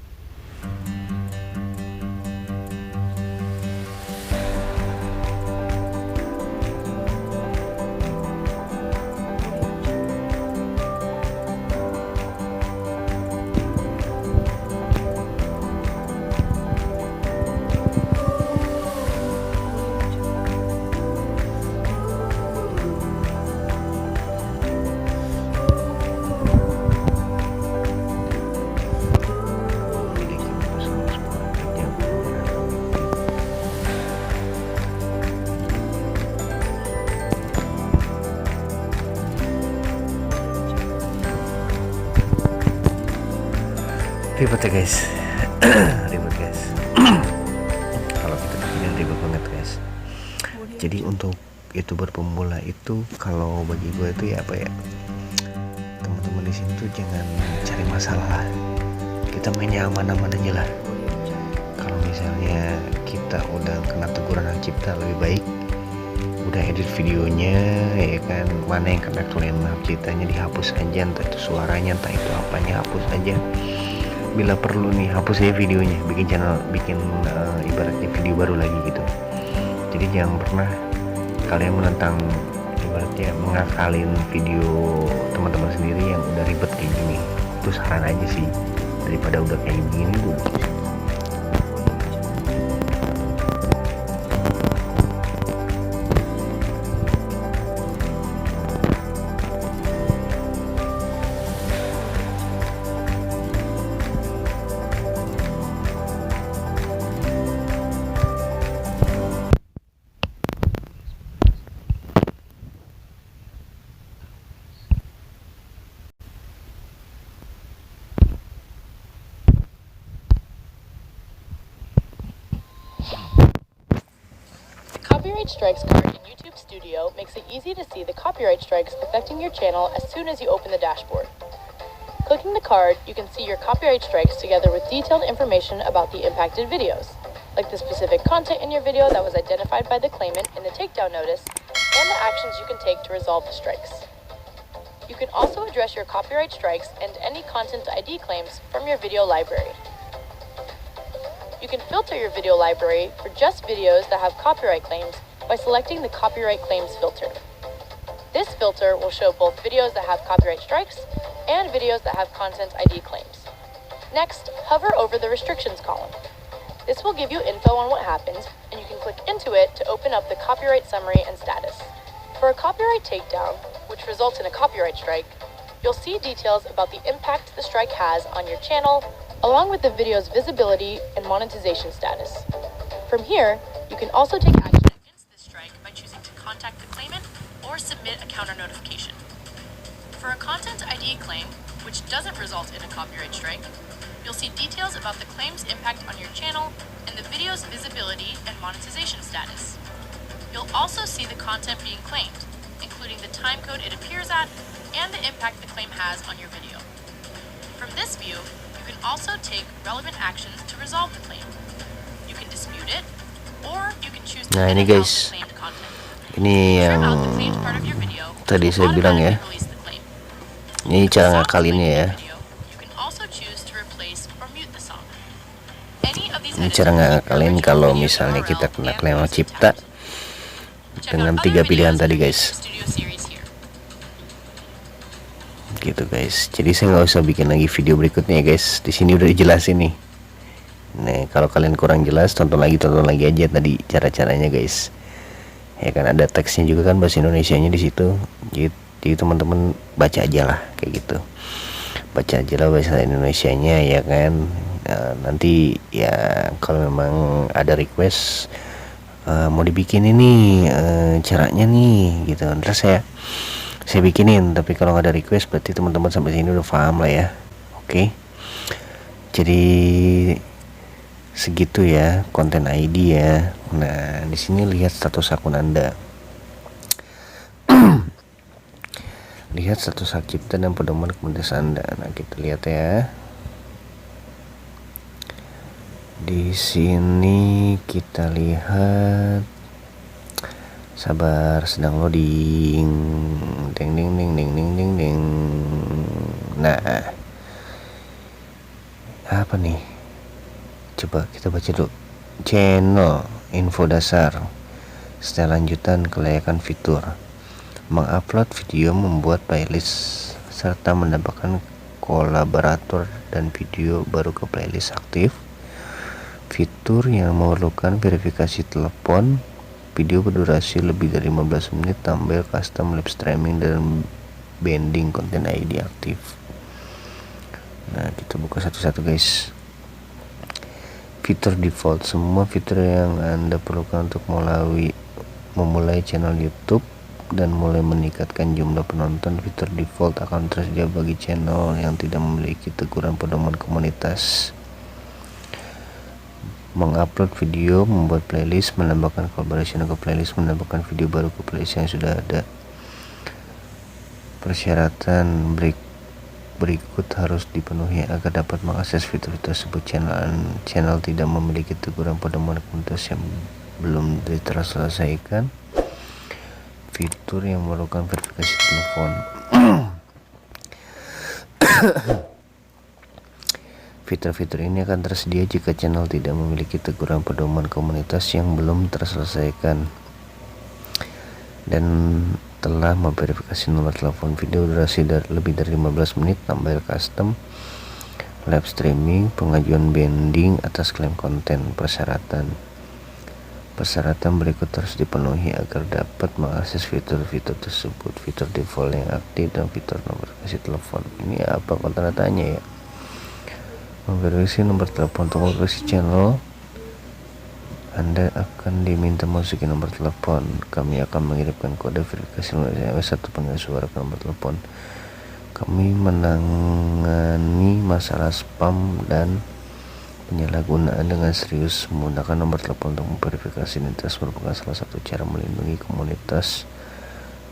Ribet ya guys. Ribet guys. Kalau kita bikin ribet banget guys. Jadi untuk YouTuber pemula itu, kalau bagi gue itu ya apa ya, teman-teman di sini tuh jangan cari masalah. Kita mainnya aman-aman aja lah. Kalau misalnya kita udah kena teguran hak cipta, lebih baik udah edit videonya ya kan, mana yang kena tulen hak ciptanya dihapus aja, entah itu suaranya, entah itu apanya, hapus aja. Bila perlu nih hapus aja videonya, bikin channel, bikin ibaratnya video baru lagi gitu. Jadi jangan pernah kalian menentang, ibaratnya mengakalin video teman-teman sendiri yang udah ribet kayak gini. Itu saran aja sih, daripada udah kayak gini gue. Copyright Strikes card in YouTube Studio makes it easy to see the copyright strikes affecting your channel as soon as you open the dashboard. Clicking the card, you can see your copyright strikes together with detailed information about the impacted videos, like the specific content in your video that was identified by the claimant in the takedown notice, and the actions you can take to resolve the strikes. You can also address your copyright strikes and any content ID claims from your video library. You can filter your video library for just videos that have copyright claims by selecting the Copyright Claims filter. This filter will show both videos that have copyright strikes and videos that have content ID claims. Next, hover over the Restrictions column. This will give you info on what happened, and you can click into it to open up the copyright summary and status. For a copyright takedown, which results in a copyright strike, you'll see details about the impact the strike has on your channel, along with the video's visibility and monetization status. From here, you can also take action against this strike by choosing to contact the claimant or submit a counter notification. For a content ID claim, which doesn't result in a copyright strike, you'll see details about the claim's impact on your channel and the video's visibility and monetization status. You'll also see the content being claimed, including the time code it appears at and the impact the claim has on your video. From this view, you can also take relevant actions to resolve the claim. You can dispute it, or you can choose to Nah, ini edit out guys, the claimed content. Ini yang tadi saya bilang ya, ini cara ngakalinnya ya. Ini cara ngakalin kalau misalnya kita kena klaim cipta dengan 3 pilihan tadi guys. Gitu guys. Jadi saya nggak usah bikin lagi video berikutnya ya guys. Di sini udah dijelasin nih. Nah kalau kalian kurang jelas tonton lagi aja tadi cara-caranya guys. Ya kan ada teksnya juga kan bahasa Indonesianya di situ. Jadi teman-teman baca aja lah kayak gitu. Baca aja lah bahasa Indonesianya ya kan. Nanti ya kalau memang ada request mau dibikin ini caranya nih gitu, terus saya bikinin. Tapi kalau nggak ada request berarti teman-teman sampai sini udah paham lah ya. Oke. Jadi segitu ya konten ID ya. Nah di sini lihat status akun Anda. Lihat status hak cipta dan pedoman komunitas Anda. Nah kita lihat ya. Di sini kita lihat, sabar sedang loading, ding. Nah, apa nih? Coba kita baca dulu. Channel info dasar, setelah lanjutan kelayakan fitur, mengupload video, membuat playlist, serta menambahkan kolaborator dan video baru ke playlist aktif. Fitur yang memerlukan verifikasi telepon, video berdurasi lebih dari 15 menit, tampil custom live streaming dan bending konten ID aktif. Nah kita buka satu-satu guys. Fitur default, semua fitur yang Anda perlukan untuk memulai channel YouTube dan mulai meningkatkan jumlah penonton. Fitur default akan tersedia bagi channel yang tidak memiliki teguran pedoman komunitas. Mengupload video, membuat playlist, menambahkan collaboration ke playlist, menambahkan video baru ke playlist yang sudah ada. Persyaratan berikut harus dipenuhi agar dapat mengakses fitur tersebut. Channel tidak memiliki teguran pedoman komunitas yang belum terselesaikan. Fitur yang memerlukan verifikasi telepon. Fitur-fitur ini akan tersedia jika channel tidak memiliki teguran pedoman komunitas yang belum terselesaikan dan telah memverifikasi nomor telepon. Video durasi lebih dari 15 menit, tampil custom live streaming, pengajuan bending atas klaim konten. Persyaratan berikut harus dipenuhi agar dapat mengakses fitur-fitur tersebut. Fitur default yang aktif dan fitur nomor verifikasi telepon. Ini apa konten tanya ya? Memverifikasi nomor telepon. Untuk memverifikasi channel, Anda akan diminta masukin nomor telepon. Kami akan mengirimkan kode verifikasi melalui SMS atau panggilan suara ke nomor telepon. Kami menangani masalah spam dan penyalahgunaan dengan serius. Menggunakan nomor telepon untuk memverifikasi identitas merupakan salah satu cara melindungi komunitas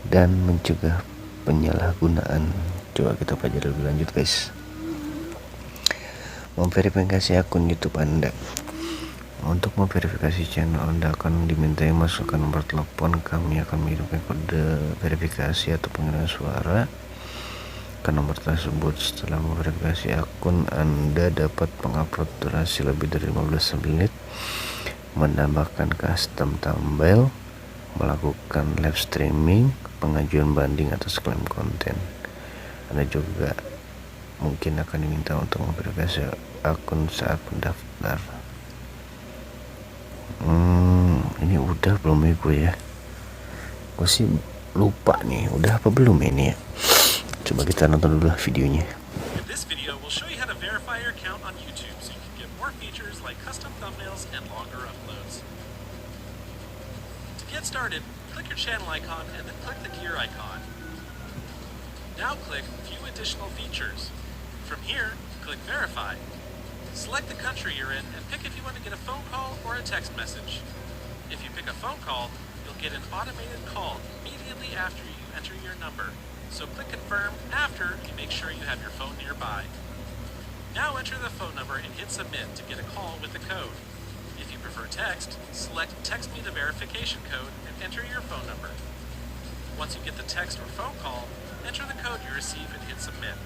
dan mencegah penyalahgunaan. Coba kita pelajari lebih lanjut guys. Memverifikasi akun YouTube Anda. Untuk memverifikasi channel Anda akan dimintai masukkan nomor telepon. Kami akan mengirimkan kode verifikasi atau panggilan suara ke nomor tersebut. Setelah memverifikasi akun, Anda dapat mengupload durasi lebih dari 15 menit, menambahkan custom thumbnail, melakukan live streaming, pengajuan banding atas klaim konten. Anda juga mungkin akan diminta untuk memverifikasi akun saat mendaftar. Ini udah belum ya gue ya? Gue sih lupa nih, udah apa belum ini ya? Coba kita nonton dulu videonya. This video will show you how to verify your account on YouTube so you can get more features like custom thumbnails and longer uploads. To get started, click your channel icon and then click the gear icon. Now click View Additional Features. From here, click Verify. Select the country you're in and pick if you want to get a phone call or a text message. If you pick a phone call, you'll get an automated call immediately after you enter your number. So click Confirm after you make sure you have your phone nearby. Now enter the phone number and hit Submit to get a call with the code. If you prefer text, select Text Me the Verification Code and enter your phone number. Once you get the text or phone call, enter the code you receive and hit Submit.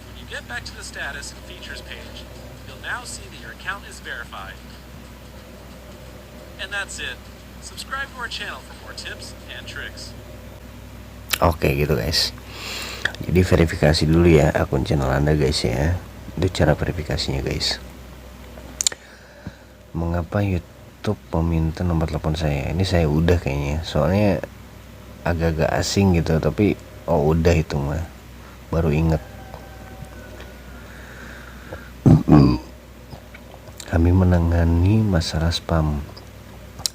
When you get back to the Status and Features page, you'll now see that your account is verified. And that's it. Subscribe to our channel for more tips and tricks. Oke gitu guys. Jadi verifikasi dulu ya akun channel Anda guys ya. Itu cara verifikasinya guys. Mengapa YouTube meminta nomor telepon saya? Ini saya udah kayaknya. Soalnya agak-agak asing gitu, tapi udah itu mah. Baru inget. Kami menangani masalah spam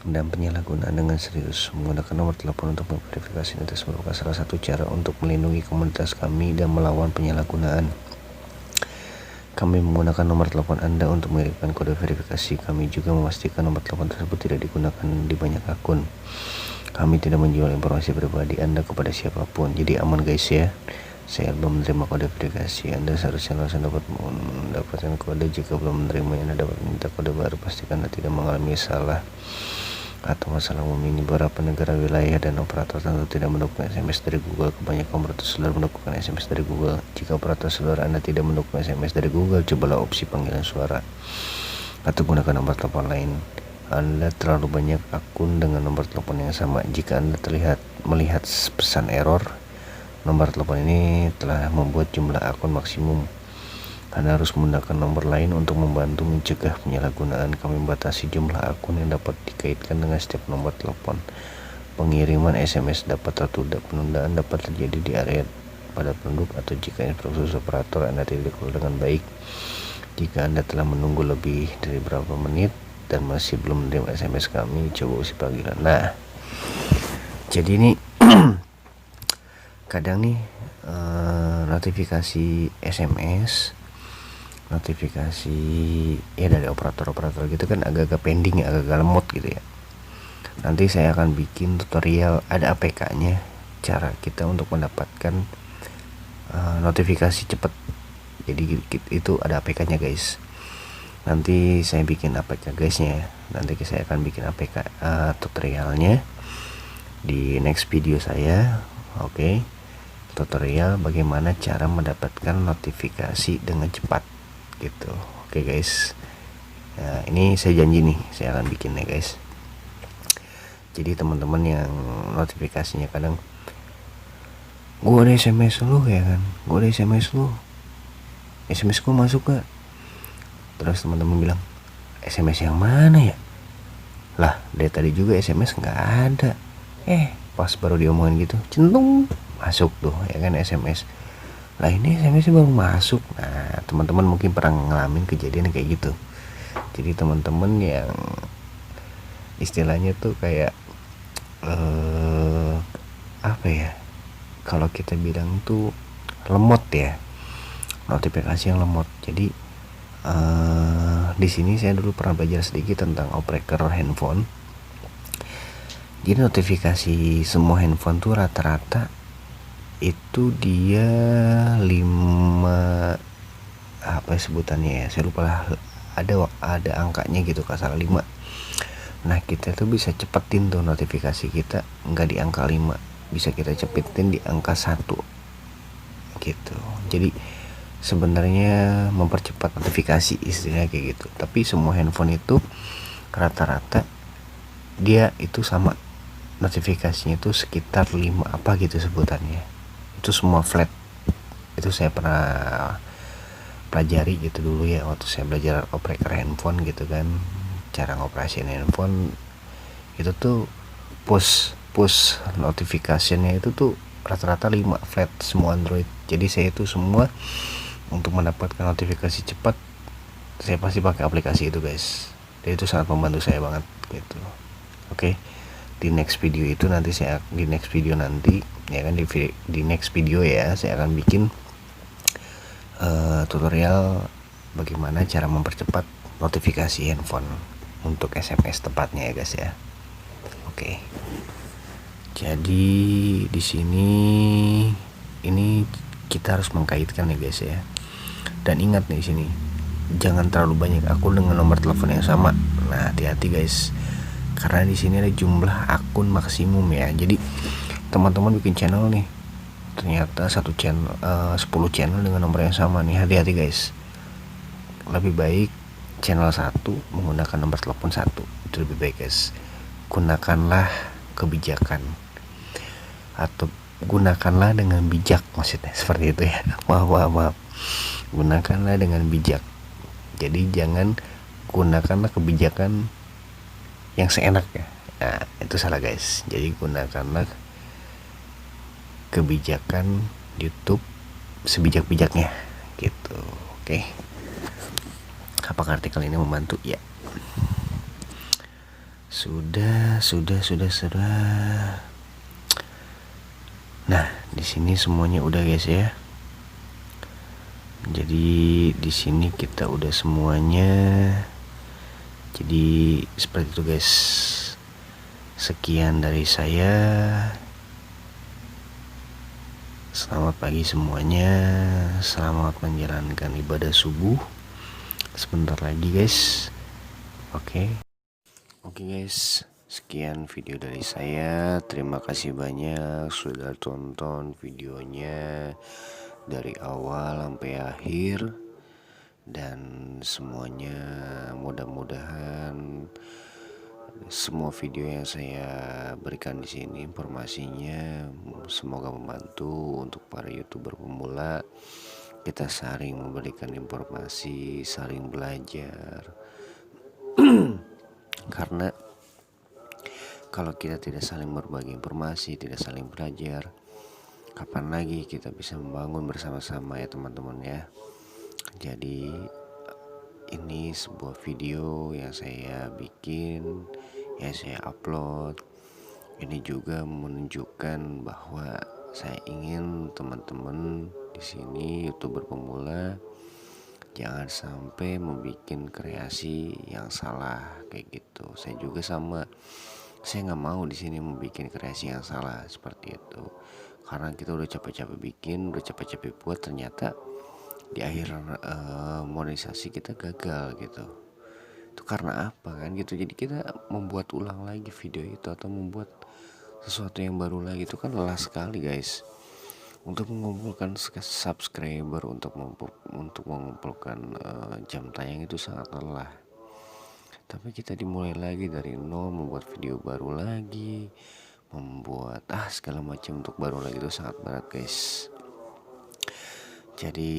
dan penyalahgunaan dengan serius. Menggunakan nomor telepon untuk memverifikasi identitas merupakan salah satu cara untuk melindungi komunitas kami dan melawan penyalahgunaan. Kami menggunakan nomor telepon Anda untuk mengirimkan kode verifikasi. Kami juga memastikan nomor telepon tersebut tidak digunakan di banyak akun. Kami tidak menjual informasi pribadi Anda kepada siapapun. Jadi aman guys ya. Saya belum menerima kode verifikasi. Anda seharusnya langsung dapat mendapatkan kode. Jika belum menerimanya, Anda dapat minta kode baru. Pastikan Anda tidak mengalami salah atau masalah umum. Ini beberapa negara, wilayah, dan operator tentu tidak mendukung SMS dari Google. Kebanyakan operator seluler mendukung SMS dari Google. Jika operator seluler Anda tidak mendukung SMS dari Google, cobalah opsi panggilan suara atau gunakan nomor telepon lain. Anda terlalu banyak akun dengan nomor telepon yang sama. Jika Anda melihat pesan error, nomor telepon ini telah membuat jumlah akun maksimum. Anda harus menggunakan nomor lain untuk membantu mencegah penyalahgunaan. Kami membatasi jumlah akun yang dapat dikaitkan dengan setiap nomor telepon. Pengiriman SMS dapat tertunda. Penundaan dapat terjadi di area pada penduduk atau jika infrastruktur operator Anda tidak dikelola dengan baik. Jika Anda telah menunggu lebih dari beberapa menit dan masih belum menerima SMS kami, coba usi panggilan. Nah, jadi ini kadang nih notifikasi SMS, notifikasi ya dari operator-operator gitu kan agak-agak pending ya, agak-agak lemot gitu ya. Nanti saya akan bikin tutorial, ada APK-nya, cara kita untuk mendapatkan notifikasi cepat. Jadi itu ada APK-nya guys. Nanti saya bikin APK guysnya. Nanti saya akan bikin APK tutorialnya di next video saya. Oke. Tutorial bagaimana cara mendapatkan notifikasi dengan cepat gitu. Oke guys. Nah, ini saya janji nih, saya akan bikin ya guys. Jadi teman-teman yang notifikasinya kadang gua ada SMS lu ya kan, gua ada SMS lu, SMS gua masuk gak? Terus teman-teman bilang SMS yang mana ya? Lah dari tadi juga SMS nggak ada. Pas baru diomongin gitu, centung masuk tuh ya kan SMS. Lah ini SMS baru masuk. Nah teman-teman mungkin pernah ngalamin kejadian kayak gitu. Jadi teman-teman yang istilahnya tuh kayak apa ya, kalau kita bilang tuh lemot ya, notifikasi yang lemot. Jadi di sini saya dulu pernah belajar sedikit tentang operator handphone. Jadi notifikasi semua handphone tuh rata-rata itu dia 5 apa sebutannya ya, saya lupa lah, ada angkanya gitu, kalau salah 5. Nah kita tuh bisa cepetin tuh notifikasi kita nggak di angka 5, bisa kita cepetin di angka 1 gitu. Jadi sebenarnya mempercepat notifikasi istilahnya kayak gitu. Tapi semua handphone itu rata-rata dia itu sama, notifikasinya itu sekitar 5 apa gitu sebutannya. Itu semua flat. Itu saya pernah pelajari gitu dulu ya, waktu saya belajar operator handphone gitu kan, cara ngoperasin handphone. Itu tuh push notifikasinya itu tuh rata-rata 5 flat semua Android. Jadi saya itu semua untuk mendapatkan notifikasi cepat saya pasti pakai aplikasi itu guys. Dan itu sangat membantu saya banget gitu. Oke. Di next video itu nanti saya di next video ya saya akan bikin tutorial bagaimana cara mempercepat notifikasi handphone untuk SMS tepatnya ya guys ya. Oke. Jadi di sini ini kita harus mengkaitkan ya guys ya. Dan ingat nih di sini jangan terlalu banyak akun dengan nomor telepon yang sama. Nah, hati-hati guys, karena di sini ada jumlah akun maksimum ya. Jadi teman-teman bikin channel nih, ternyata satu channel 10 channel dengan nomor yang sama nih, hati-hati guys. Lebih baik channel satu menggunakan nomor telepon satu, itu lebih baik guys. Gunakanlah kebijakan, atau gunakanlah dengan bijak, maksudnya seperti itu ya. Maaf, gunakanlah dengan bijak. Jadi jangan gunakanlah kebijakan yang seenaknya. Nah, itu salah guys. Jadi gunakanlah kebijakan YouTube sebijak-bijaknya gitu. Oke. Apakah artikel ini membantu? Ya. Sudah. Nah, di sini semuanya udah guys ya. Jadi di sini kita udah semuanya. Jadi seperti itu guys. Sekian dari saya. Selamat pagi semuanya. Selamat menjalankan ibadah subuh. Sebentar lagi guys. Oke guys, sekian video dari saya. Terima kasih banyak sudah tonton videonya dari awal sampai akhir. Dan semuanya mudah-mudahan semua video yang saya berikan di sini informasinya semoga membantu untuk para YouTuber pemula. Kita saling memberikan informasi, saling belajar. Karena kalau kita tidak saling berbagi informasi, tidak saling belajar, kapan lagi kita bisa membangun bersama-sama ya teman-teman ya. Jadi ini sebuah video yang saya bikin, yang saya upload. Ini juga menunjukkan bahwa saya ingin teman-teman di sini YouTuber pemula jangan sampai membuat kreasi yang salah kayak gitu. Saya juga sama. Saya nggak mau di sini membuat kreasi yang salah seperti itu. Karena kita udah capek-capek bikin, udah capek-capek buat, ternyata di akhir monetisasi kita gagal gitu. Itu karena apa kan gitu. Jadi kita membuat ulang lagi video itu atau membuat sesuatu yang baru lagi itu kan lelah sekali guys. Untuk mengumpulkan subscriber, untuk mengumpulkan jam tayang itu sangat lelah. Tapi kita dimulai lagi dari nol, membuat video baru lagi, membuat segala macam untuk baru lagi itu sangat berat guys. Jadi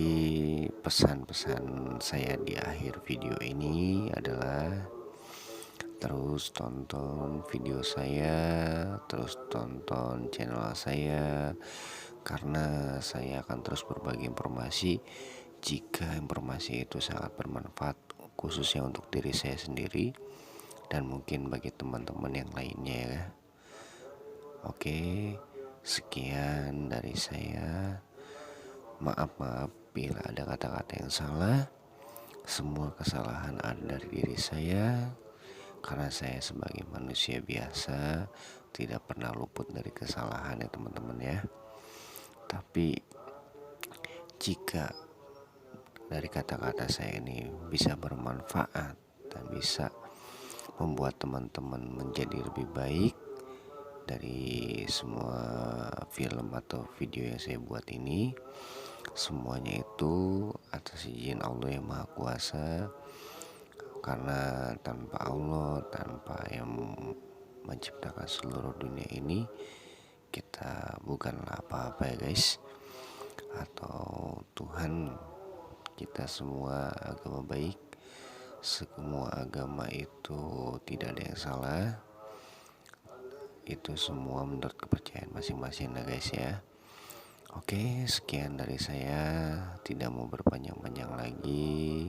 pesan-pesan saya di akhir video ini adalah terus tonton video saya, terus tonton channel saya, karena saya akan terus berbagi informasi jika informasi itu sangat bermanfaat, khususnya untuk diri saya sendiri dan mungkin bagi teman-teman yang lainnya ya. Oke, sekian dari saya. Maaf bila ada kata-kata yang salah. Semua kesalahan ada dari diri saya, karena saya sebagai manusia biasa tidak pernah luput dari kesalahan ya teman-teman ya. Tapi jika dari kata-kata saya ini bisa bermanfaat dan bisa membuat teman-teman menjadi lebih baik dari semua film atau video yang saya buat ini, semuanya itu atas izin Allah yang Maha Kuasa. Karena tanpa Allah, tanpa yang menciptakan seluruh dunia ini, kita bukanlah apa-apa ya guys. Atau Tuhan, kita semua agama baik, semua agama itu tidak ada yang salah. Itu semua menurut kepercayaan masing-masing ya guys ya. Oke, sekian dari saya. Tidak mau berpanjang-panjang lagi.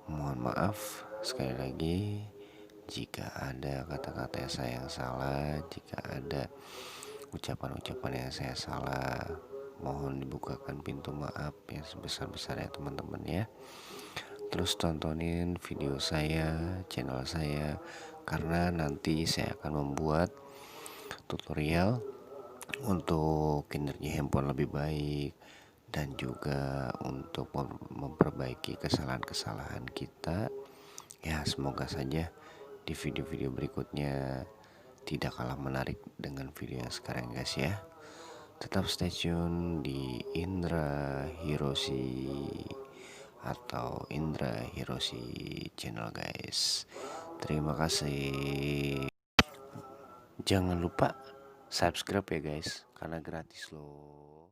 Mohon maaf sekali lagi jika ada kata-kata saya yang salah, jika ada ucapan-ucapan yang saya salah. Mohon dibukakan pintu maaf yang sebesar-besarnya teman-teman ya. Terus tontonin video saya, channel saya, karena nanti saya akan membuat tutorial untuk kinerja handphone lebih baik, dan juga untuk memperbaiki kesalahan-kesalahan kita. Ya, semoga saja di video-video berikutnya tidak kalah menarik dengan video yang sekarang guys ya. Tetap stay tune di Indra Hiroshi atau Indra Hiroshi channel guys. Terima kasih. Jangan lupa subscribe ya guys, karena gratis loh.